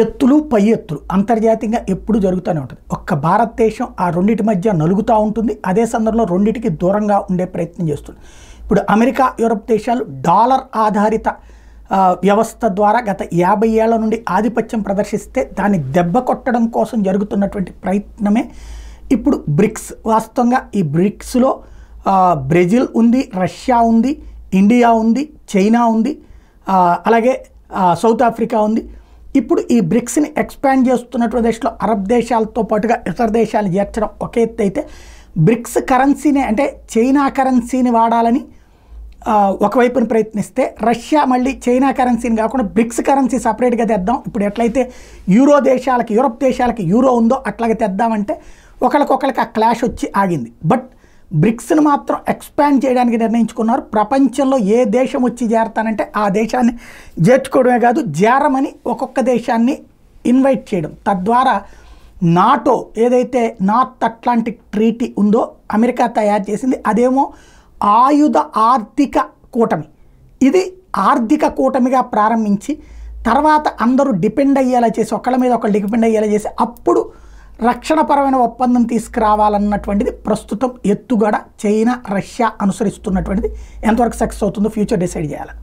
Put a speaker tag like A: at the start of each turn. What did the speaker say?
A: ఎత్తులు పై ఎత్తులు అంతర్జాతీయంగా ఎప్పుడు జరుగుతూనే ఉంటుంది. ఒక్క భారతదేశం ఆ రెండింటి మధ్య నలుగుతూ ఉంటుంది. అదే సందర్భంలో రెండింటికి దూరంగా ఉండే ప్రయత్నం చేస్తుంది. ఇప్పుడు అమెరికా, యూరప్ దేశాలు డాలర్ ఆధారిత వ్యవస్థ ద్వారా గత 50 ఏళ్ల నుండి ఆధిపత్యం ప్రదర్శిస్తే దాన్ని దెబ్బ కొట్టడం కోసం జరుగుతున్నటువంటి ప్రయత్నమే ఇప్పుడు బ్రిక్స్. వాస్తవంగా ఈ బ్రిక్స్లో బ్రెజిల్ ఉంది, రష్యా ఉంది, ఇండియా ఉంది, చైనా ఉంది, అలాగే సౌత్ ఆఫ్రికా ఉంది. ఇప్పుడు ఈ బ్రిక్స్ని ఎక్స్పాండ్ చేస్తున్నటువంటి దేశంలో అరబ్ దేశాలతో పాటుగా ఇతర దేశాలు చేర్చడం ఒక ఎత్తు అయితే, బ్రిక్స్ కరెన్సీని అంటే చైనా కరెన్సీని వాడాలని ఒకవైపున ప్రయత్నిస్తే, రష్యా మళ్ళీ చైనా కరెన్సీని కాకుండా బ్రిక్స్ కరెన్సీ సపరేట్గా తెద్దాం, ఇప్పుడు ఎట్లయితే యూరో దేశాలకి, యూరప్ దేశాలకి యూరో ఉందో అట్లాగే తెద్దామంటే ఒకరికొకరికి ఆ క్లాష్ వచ్చి ఆగింది. బట్ బ్రిక్స్ని మాత్రం ఎక్స్పాండ్ చేయడానికి నిర్ణయించుకున్నారు. ప్రపంచంలో ఏ దేశం వచ్చి చేరతానంటే ఆ దేశాన్ని చేర్చుకోవడమే కాదు, చేరమని ఒక్కొక్క దేశాన్ని ఇన్వైట్ చేయడం. తద్వారా నాటో ఏదైతే నార్త్ అట్లాంటిక్ ట్రీటీ ఉందో అమెరికా తయారు చేసింది, అదేమో ఆయుధ ఆర్థిక కూటమి. ఇది ఆర్థిక కూటమిగా ప్రారంభించి తర్వాత అందరూ డిపెండ్ అయ్యేలా చేసి, ఒకళ్ళ మీద ఒకళ్ళు డిపెండ్ అయ్యేలా చేసి అప్పుడు రక్షణపరమైన ఒప్పందం తీసుకురావాలన్నటువంటిది ప్రస్తుతం ఎత్తుగడ చైనా, రష్యా అనుసరిస్తున్నటువంటిది. ఎంతవరకు సక్సెస్ అవుతుందో ఫ్యూచర్ డిసైడ్ చేయాలి.